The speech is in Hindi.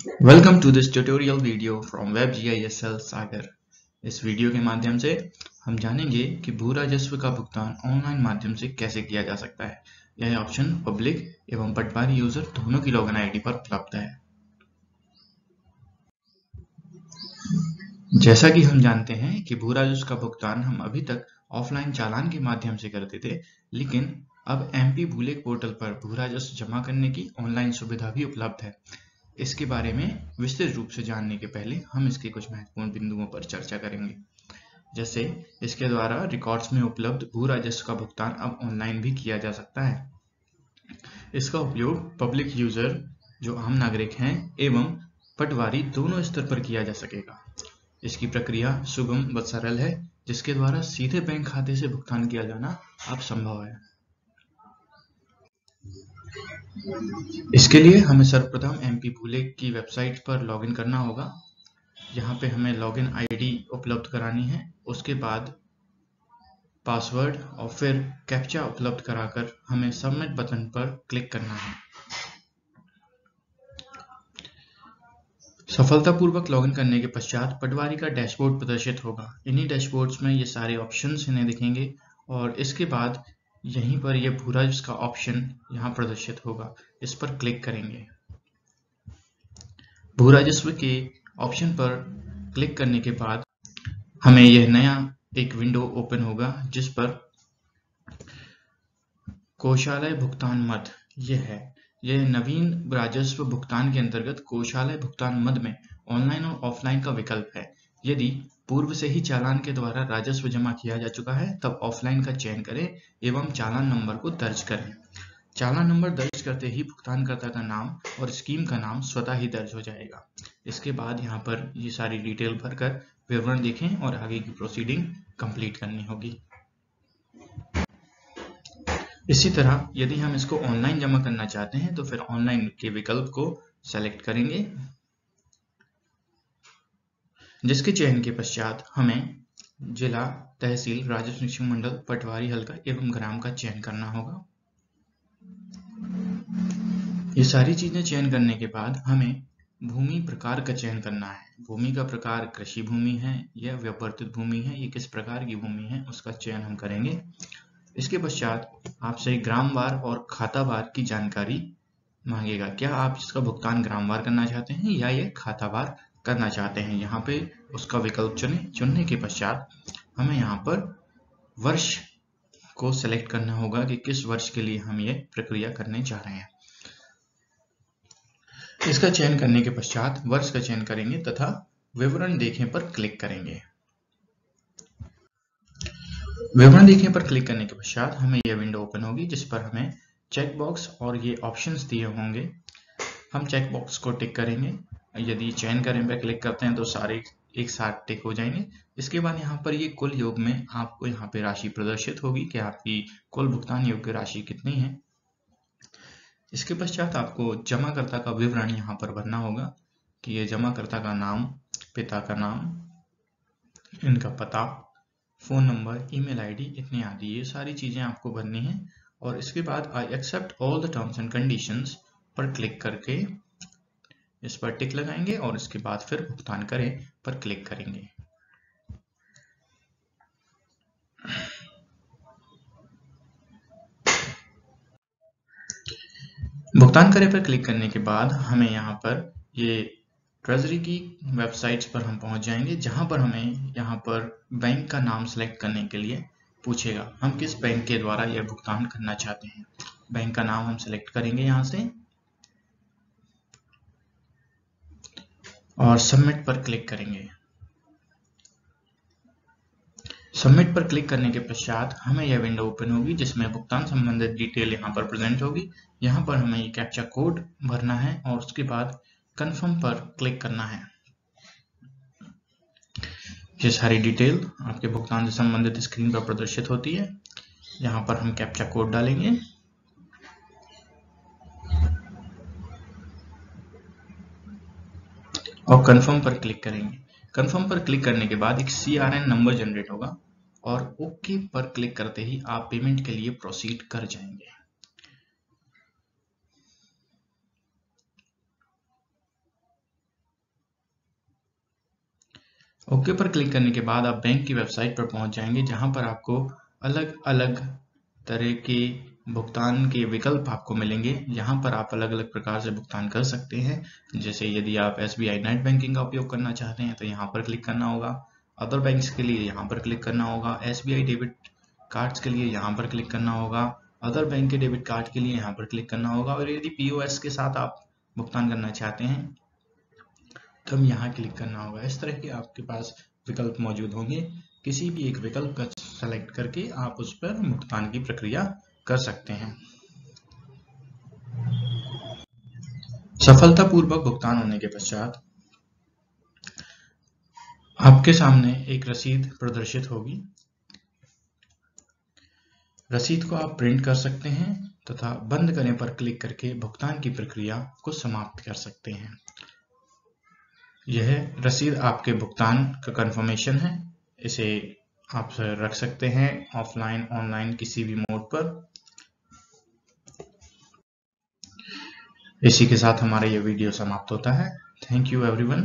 Welcome to this tutorial video from WebGISL सागर। इस वीडियो के माध्यम से हम जानेंगे कि भू राजस्व का भुगतान ऑनलाइन माध्यम से कैसे किया जा सकता है। यह ऑप्शन पब्लिक एवं पटवारी यूजर दोनों की लॉगिन आईडी पर उपलब्ध है। जैसा कि हम जानते हैं कि भू राजस्व का भुगतान हम अभी तक ऑफलाइन चालान के माध्यम से करते थे, लेकिन अब MP भूलेख पोर्टल पर भू राजस्व जमा करने की ऑनलाइन सुविधा भी उपलब्ध है। इसके बारे में विस्तृत रूप से जानने के पहले हम इसके कुछ महत्वपूर्ण बिंदुओं पर चर्चा करेंगे। जैसे इसके द्वारा रिकॉर्ड्स में उपलब्ध भू राजस्व का भुगतान अब ऑनलाइन भी किया जा सकता है। इसका उपयोग पब्लिक यूजर जो आम नागरिक हैं एवं पटवारी दोनों स्तर पर किया जा सकेगा। इसकी प्रक्रिया सुगम व सरल है, जिसके द्वारा सीधे बैंक खाते से भुगतान किया जाना अब संभव है। इसके लिए हमें सर्वप्रथम MP भूलेख की वेबसाइट पर लॉगिन करना होगा। यहाँ पे हमें लॉगिन आईडी उपलब्ध करानी है, उसके बाद पासवर्ड और फिर कैप्चा उपलब्ध कराकर हमें सबमिट बटन पर क्लिक करना है। सफलतापूर्वक लॉगिन करने के पश्चात पटवारी का डैशबोर्ड प्रदर्शित होगा। इन्हीं डैशबोर्ड्स में ये सारे ऑप्शंस इन्हें दिखेंगे और इसके बाद यहीं पर ये भू राजस्व का ऑप्शन यहाँ प्रदर्शित होगा। इस पर क्लिक करेंगे। भू राजस्व के ऑप्शन पर क्लिक करने के बाद हमें यह नया एक विंडो ओपन होगा, जिस पर कोषालय भुगतान मद यह नवीन राजस्व भुगतान के अंतर्गत कोषालय भुगतान मद में ऑनलाइन और ऑफलाइन का विकल्प है। यदि पूर्व से ही चालान के द्वारा राजस्व जमा किया जा चुका है, तब ऑफलाइन का चयन करें एवं चालान नंबर को दर्ज करें। चालान नंबर दर्ज करते ही भुगतानकर्ता का नाम और स्कीम का नाम स्वतः ही दर्ज हो जाएगा। इसके बाद यहाँ पर ये सारी डिटेल भरकर विवरण देखें और आगे की प्रोसीडिंग कंप्लीट करनी होगी। इसी तरह यदि हम इसको ऑनलाइन जमा करना चाहते हैं तो फिर ऑनलाइन के विकल्प को सेलेक्ट करेंगे, जिसके चयन के पश्चात हमें जिला, तहसील, राजस्व निरीक्षक मंडल, पटवारी हल्का एवं ग्राम का चयन करना होगा। ये सारी चीजें चयन करने के बाद हमें भूमि प्रकार का चयन करना है। भूमि का प्रकार कृषि भूमि है या व्यवर्तित भूमि है, ये किस प्रकार की भूमि है उसका चयन हम करेंगे। इसके पश्चात आपसे ग्रामवार और खातावार की जानकारी मांगेगा। क्या आप इसका भुगतान ग्रामवार करना चाहते हैं या ये खातावार करना चाहते हैं। यहाँ पे उसका विकल्प चुनने के पश्चात हमें यहाँ पर वर्ष को सेलेक्ट करना होगा कि किस वर्ष के लिए हम ये प्रक्रिया करने जा रहे हैं। इसका चयन करने के पश्चात वर्ष का चयन करेंगे तथा विवरण देखें पर क्लिक करेंगे। विवरण देखें पर क्लिक करने के पश्चात हमें यह विंडो ओपन होगी, जिस पर हमें चेक बॉक्स और ये ऑप्शंस दिए होंगे। हम चेक बॉक्स को टिक करेंगे। यदि चयन करें पर क्लिक करते हैं तो सारे एक साथ टिक हो जाएंगे। इसके बाद यहाँ पर ये कुल योग में आपको यहाँ पे राशि प्रदर्शित होगी कि आपकी कुल भुगतान योग्य राशि कितनी है। इसके पश्चात आपको जमाकर्ता का विवरण यहाँ पर भरना होगा कि ये जमाकर्ता का नाम, पिता का नाम, इनका पता, फोन नंबर, ईमेल आईडी इतनी आदि, ये सारी चीजें आपको भरनी है। और इसके बाद I accept all the terms and conditions पर क्लिक करके इस पर टिक लगाएंगे और इसके बाद फिर भुगतान करें पर क्लिक करेंगे। भुगतान करें पर क्लिक करने के बाद हमें यहाँ पर ये ट्रेजरी की वेबसाइट्स पर हम पहुंच जाएंगे, जहां पर हमें यहाँ पर बैंक का नाम सेलेक्ट करने के लिए पूछेगा। हम किस बैंक के द्वारा यह भुगतान करना चाहते हैं। बैंक का नाम हम सेलेक्ट करेंगे यहाँ से और सबमिट पर क्लिक करेंगे। सबमिट पर क्लिक करने के पश्चात हमें यह विंडो ओपन होगी, जिसमें भुगतान संबंधित डिटेल यहाँ पर प्रेजेंट होगी। यहाँ पर हमें ये कैप्चा कोड भरना है और उसके बाद कंफर्म पर क्लिक करना है। ये सारी डिटेल आपके भुगतान से संबंधित स्क्रीन पर प्रदर्शित होती है। यहाँ पर हम कैप्चा कोड डालेंगे और कंफर्म पर क्लिक करेंगे। कंफर्म पर क्लिक करने के बाद एक CRN नंबर जनरेट होगा और ओके पर क्लिक करते ही आप पेमेंट के लिए प्रोसीड कर जाएंगे। ओके पर क्लिक करने के बाद आप बैंक की वेबसाइट पर पहुंच जाएंगे, जहां पर आपको अलग अलग तरह के भुगतान के विकल्प आपको मिलेंगे। यहाँ पर आप अलग अलग प्रकार से भुगतान कर सकते हैं। जैसे यदि आप SBI नेट बैंकिंग का उपयोग करना चाहते हैं तो यहाँ पर क्लिक करना होगा। अदर बैंक्स के लिए यहाँ पर क्लिक करना होगा। SBI डेबिट कार्ड्स के लिए यहाँ पर क्लिक करना होगा। अदर बैंक के डेबिट कार्ड के लिए यहाँ पर क्लिक करना होगा। और यदि POS के साथ आप भुगतान करना चाहते हैं तो हम यहाँ क्लिक करना होगा। इस तरह के आपके पास विकल्प मौजूद होंगे। किसी भी एक विकल्प का सेलेक्ट करके आप उस पर भुगतान की प्रक्रिया कर सकते हैं। सफलतापूर्वक भुगतान होने के पश्चात आपके सामने एक रसीद प्रदर्शित होगी। रसीद को आप प्रिंट कर सकते हैं तथा बंद करें पर क्लिक करके भुगतान की प्रक्रिया को समाप्त कर सकते हैं। यह रसीद आपके भुगतान का कंफर्मेशन है। इसे आप रख सकते हैं ऑफलाइन ऑनलाइन किसी भी मोड पर। इसी के साथ हमारा यह वीडियो समाप्त होता है। Thank you everyone.